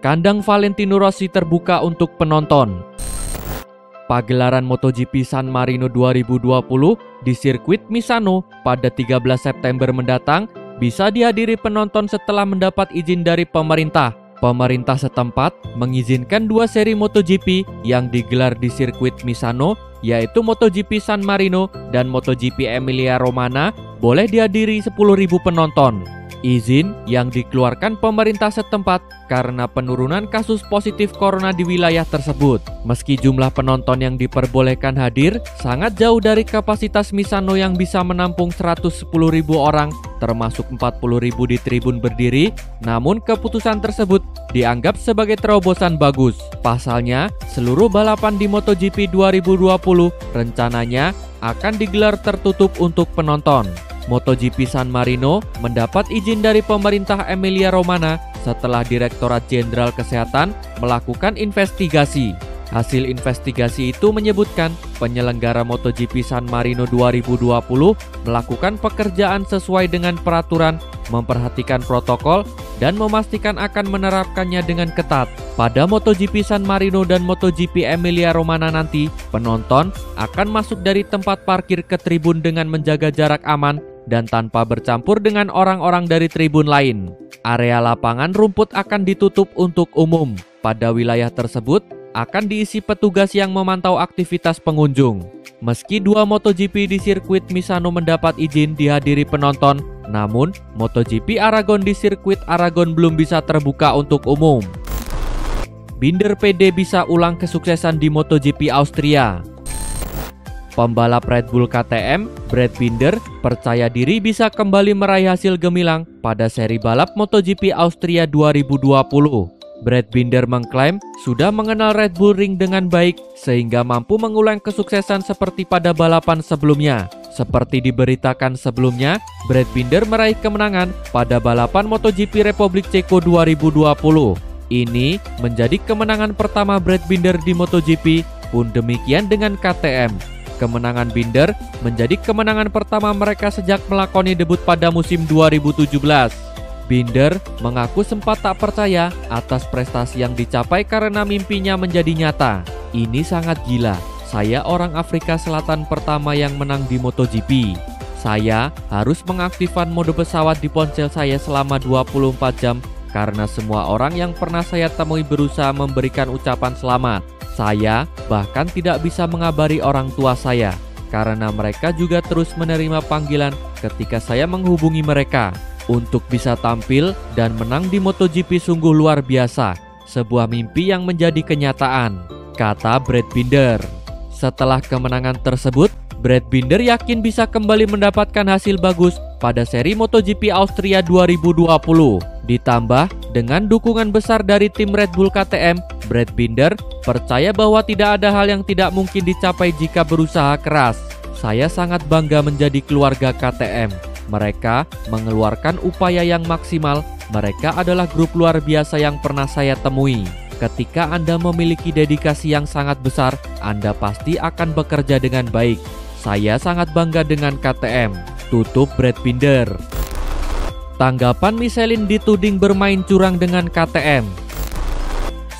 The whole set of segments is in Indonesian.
Kandang Valentino Rossi terbuka untuk penonton. Pagelaran MotoGP San Marino 2020 di sirkuit Misano pada 13 September mendatang bisa dihadiri penonton setelah mendapat izin dari pemerintah. Pemerintah setempat mengizinkan 2 seri MotoGP yang digelar di sirkuit Misano, yaitu MotoGP San Marino dan MotoGP Emilia-Romagna, boleh dihadiri 10.000 penonton. Izin yang dikeluarkan pemerintah setempat karena penurunan kasus positif corona di wilayah tersebut. Meski jumlah penonton yang diperbolehkan hadir sangat jauh dari kapasitas Misano yang bisa menampung 110.000 orang, termasuk 40.000 di tribun berdiri, namun keputusan tersebut dianggap sebagai terobosan bagus. Pasalnya, seluruh balapan di MotoGP 2020 rencananya akan digelar tertutup untuk penonton. MotoGP San Marino mendapat izin dari pemerintah Emilia-Romagna setelah Direktorat Jenderal Kesehatan melakukan investigasi. Hasil investigasi itu menyebutkan penyelenggara MotoGP San Marino 2020 melakukan pekerjaan sesuai dengan peraturan, memperhatikan protokol, dan memastikan akan menerapkannya dengan ketat. Pada MotoGP San Marino dan MotoGP Emilia-Romagna nanti, penonton akan masuk dari tempat parkir ke tribun dengan menjaga jarak aman dan tanpa bercampur dengan orang-orang dari tribun lain. Area lapangan rumput akan ditutup untuk umum. Pada wilayah tersebut akan diisi petugas yang memantau aktivitas pengunjung. Meski 2 MotoGP di sirkuit Misano mendapat izin dihadiri penonton, namun MotoGP Aragon di sirkuit Aragon belum bisa terbuka untuk umum. Binder PD bisa ulang kesuksesan di MotoGP Austria. Pembalap Red Bull KTM, Brad Binder, percaya diri bisa kembali meraih hasil gemilang pada seri balap MotoGP Austria 2020. Brad Binder mengklaim sudah mengenal Red Bull Ring dengan baik sehingga mampu mengulang kesuksesan seperti pada balapan sebelumnya. Seperti diberitakan sebelumnya, Brad Binder meraih kemenangan pada balapan MotoGP Republik Ceko 2020. Ini menjadi kemenangan pertama Brad Binder di MotoGP, pun demikian dengan KTM. Kemenangan Binder menjadi kemenangan pertama mereka sejak melakoni debut pada musim 2017. Binder mengaku sempat tak percaya atas prestasi yang dicapai karena mimpinya menjadi nyata. Ini sangat gila, saya orang Afrika Selatan pertama yang menang di MotoGP. Saya harus mengaktifkan mode pesawat di ponsel saya selama 24 jam karena semua orang yang pernah saya temui berusaha memberikan ucapan selamat. Saya bahkan tidak bisa mengabari orang tua saya karena mereka juga terus menerima panggilan ketika saya menghubungi mereka. Untuk bisa tampil dan menang di MotoGP sungguh luar biasa, sebuah mimpi yang menjadi kenyataan, kata Brad Binder. Setelah kemenangan tersebut, Brad Binder yakin bisa kembali mendapatkan hasil bagus pada seri MotoGP Austria 2020. Ditambah dengan dukungan besar dari tim Red Bull KTM, Brad Binder percaya bahwa tidak ada hal yang tidak mungkin dicapai jika berusaha keras. Saya sangat bangga menjadi keluarga KTM. Mereka mengeluarkan upaya yang maksimal. Mereka adalah grup luar biasa yang pernah saya temui. Ketika Anda memiliki dedikasi yang sangat besar, Anda pasti akan bekerja dengan baik. Saya sangat bangga dengan KTM, tutup Brad Binder. Tanggapan Michelin dituding bermain curang dengan KTM.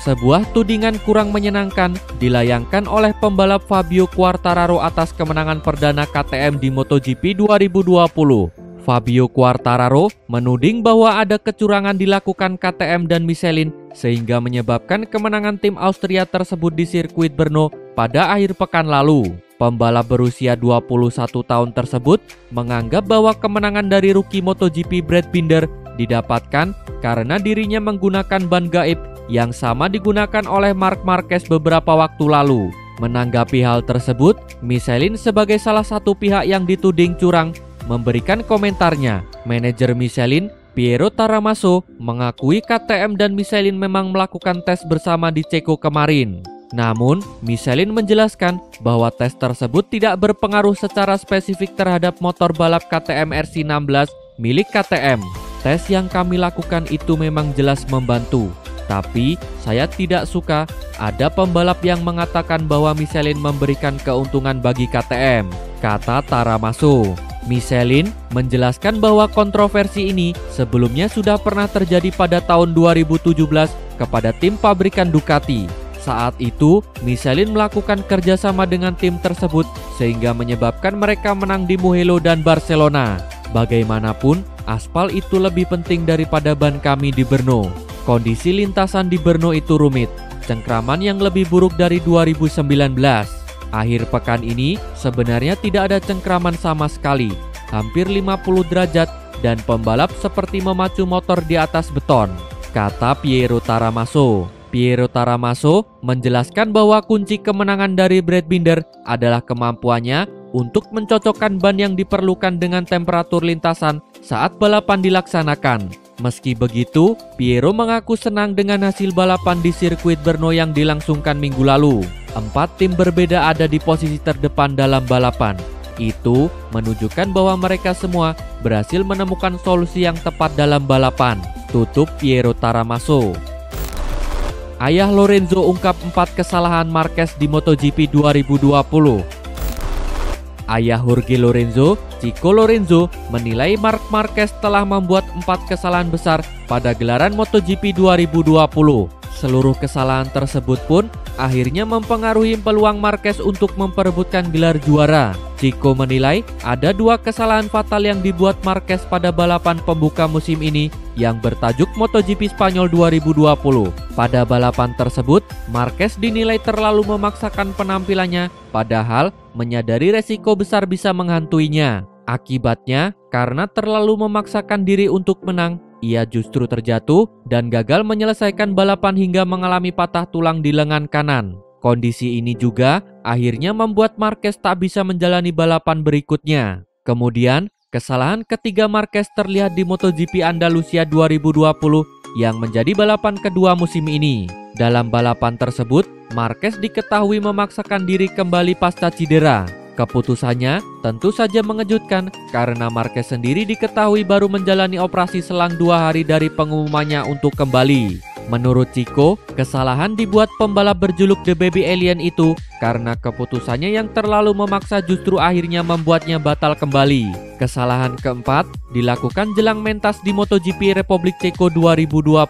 Sebuah tudingan kurang menyenangkan dilayangkan oleh pembalap Fabio Quartararo atas kemenangan perdana KTM di MotoGP 2020. Fabio Quartararo menuding bahwa ada kecurangan dilakukan KTM dan Michelin sehingga menyebabkan kemenangan tim Austria tersebut di sirkuit Brno pada akhir pekan lalu. Pembalap berusia 21 tahun tersebut menganggap bahwa kemenangan dari rookie MotoGP Brad Binder didapatkan karena dirinya menggunakan ban gaib yang sama digunakan oleh Marc Marquez beberapa waktu lalu. Menanggapi hal tersebut, Michelin sebagai salah satu pihak yang dituding curang memberikan komentarnya. Manajer Michelin, Piero Taramaso, mengakui KTM dan Michelin memang melakukan tes bersama di Ceko kemarin. Namun, Michelin menjelaskan bahwa tes tersebut tidak berpengaruh secara spesifik terhadap motor balap KTM RC16 milik KTM. Tes yang kami lakukan itu memang jelas membantu. Tapi, saya tidak suka ada pembalap yang mengatakan bahwa Michelin memberikan keuntungan bagi KTM, kata Taramaso. Michelin menjelaskan bahwa kontroversi ini sebelumnya sudah pernah terjadi pada tahun 2017 kepada tim pabrikan Ducati. Saat itu, Michelin melakukan kerjasama dengan tim tersebut sehingga menyebabkan mereka menang di Mugello dan Barcelona. Bagaimanapun, aspal itu lebih penting daripada ban kami di Brno. Kondisi lintasan di Brno itu rumit, cengkraman yang lebih buruk dari 2019. Akhir pekan ini sebenarnya tidak ada cengkraman sama sekali, hampir 50 derajat dan pembalap seperti memacu motor di atas beton, kata Piero Taramaso. Piero Taramaso menjelaskan bahwa kunci kemenangan dari Brad Binder adalah kemampuannya untuk mencocokkan ban yang diperlukan dengan temperatur lintasan saat balapan dilaksanakan. Meski begitu, Piero mengaku senang dengan hasil balapan di sirkuit Brno yang dilangsungkan minggu lalu. 4 tim berbeda ada di posisi terdepan dalam balapan. Itu menunjukkan bahwa mereka semua berhasil menemukan solusi yang tepat dalam balapan, tutup Piero Taramaso. Ayah Lorenzo ungkap 4 kesalahan Marquez di MotoGP 2020. Ayah Jorge Lorenzo, Chico Lorenzo, menilai Marc Marquez telah membuat 4 kesalahan besar pada gelaran MotoGP 2020. Seluruh kesalahan tersebut pun akhirnya mempengaruhi peluang Marquez untuk memperebutkan gelar juara. Chico menilai ada 2 kesalahan fatal yang dibuat Marquez pada balapan pembuka musim ini yang bertajuk MotoGP Spanyol 2020. Pada balapan tersebut, Marquez dinilai terlalu memaksakan penampilannya, padahal menyadari resiko besar bisa menghantuinya. Akibatnya, karena terlalu memaksakan diri untuk menang, ia justru terjatuh dan gagal menyelesaikan balapan hingga mengalami patah tulang di lengan kanan. Kondisi ini juga akhirnya membuat Marquez tak bisa menjalani balapan berikutnya. Kemudian, kesalahan ketiga Marquez terlihat di MotoGP Andalusia 2020 yang menjadi balapan kedua musim ini. Dalam balapan tersebut, Marquez diketahui memaksakan diri kembali pasca cedera. Keputusannya tentu saja mengejutkan karena Marquez sendiri diketahui baru menjalani operasi selang 2 hari dari pengumumannya untuk kembali. Menurut Chico, kesalahan dibuat pembalap berjuluk The Baby Alien itu karena keputusannya yang terlalu memaksa justru akhirnya membuatnya batal kembali. Kesalahan keempat dilakukan jelang mentas di MotoGP Republik Ceko 2020.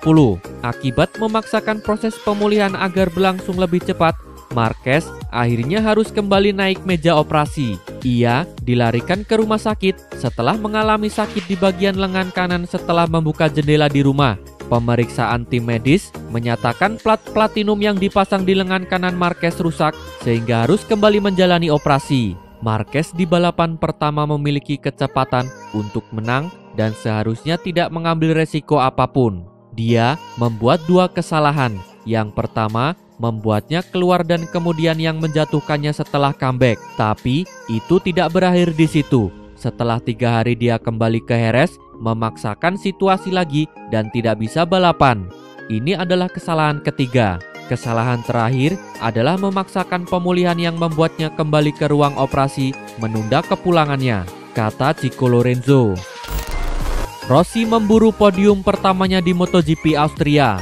Akibat memaksakan proses pemulihan agar berlangsung lebih cepat, Marquez akhirnya harus kembali naik meja operasi. Ia dilarikan ke rumah sakit setelah mengalami sakit di bagian lengan kanan setelah membuka jendela di rumah. Pemeriksaan tim medis menyatakan plat platinum yang dipasang di lengan kanan Marquez rusak sehingga harus kembali menjalani operasi. Marquez di balapan pertama memiliki kecepatan untuk menang dan seharusnya tidak mengambil resiko apapun. Dia membuat 2 kesalahan. Yang pertama, membuatnya keluar dan kemudian yang menjatuhkannya setelah comeback. Tapi itu tidak berakhir di situ. Setelah 3 hari dia kembali ke Jerez, memaksakan situasi lagi dan tidak bisa balapan. Ini adalah kesalahan ketiga. Kesalahan terakhir adalah memaksakan pemulihan yang membuatnya kembali ke ruang operasi, menunda kepulangannya, kata Chico Lorenzo. Rossi memburu podium pertamanya di MotoGP Austria.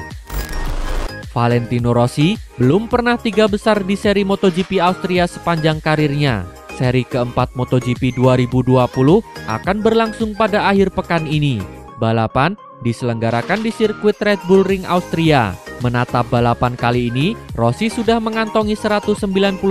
Valentino Rossi belum pernah 3 besar di seri MotoGP Austria sepanjang karirnya. Seri keempat MotoGP 2020 akan berlangsung pada akhir pekan ini. Balapan diselenggarakan di sirkuit Red Bull Ring Austria. Menatap balapan kali ini, Rossi sudah mengantongi 199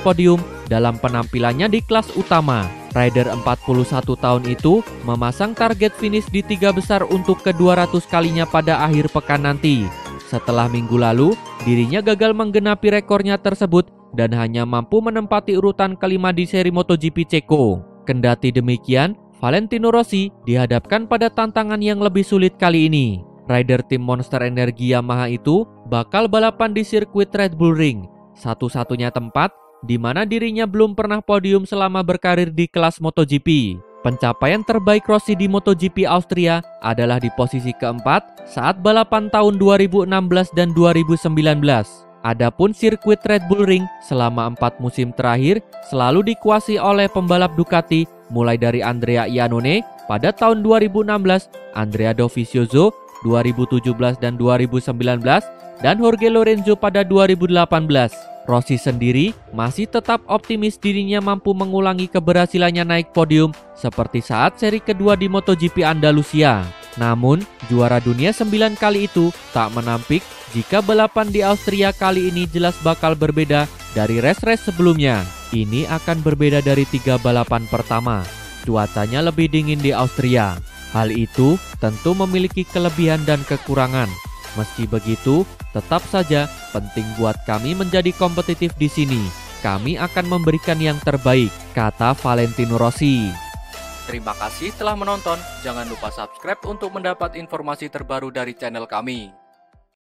podium dalam penampilannya di kelas utama. Rider 41 tahun itu memasang target finish di 3 besar untuk ke-200 kalinya pada akhir pekan nanti. Setelah minggu lalu, dirinya gagal menggenapi rekornya tersebut dan hanya mampu menempati urutan kelima di seri MotoGP Ceko. Kendati demikian, Valentino Rossi dihadapkan pada tantangan yang lebih sulit kali ini. Rider tim Monster Energy Yamaha itu bakal balapan di sirkuit Red Bull Ring, satu-satunya tempat di mana dirinya belum pernah podium selama berkarir di kelas MotoGP. Pencapaian terbaik Rossi di MotoGP Austria adalah di posisi keempat saat balapan tahun 2016 dan 2019. Adapun sirkuit Red Bull Ring selama 4 musim terakhir selalu dikuasai oleh pembalap Ducati, mulai dari Andrea Iannone pada tahun 2016, Andrea Dovizioso 2017 dan 2019, dan Jorge Lorenzo pada 2018. Rossi sendiri masih tetap optimis dirinya mampu mengulangi keberhasilannya naik podium seperti saat seri kedua di MotoGP Andalusia. Namun, juara dunia 9 kali itu tak menampik jika balapan di Austria kali ini jelas bakal berbeda dari race-race sebelumnya. Ini akan berbeda dari 3 balapan pertama. Cuacanya lebih dingin di Austria. Hal itu tentu memiliki kelebihan dan kekurangan. Meski begitu, tetap saja penting buat kami menjadi kompetitif di sini. Kami akan memberikan yang terbaik, kata Valentino Rossi. Terima kasih telah menonton. Jangan lupa subscribe untuk mendapat informasi terbaru dari channel kami.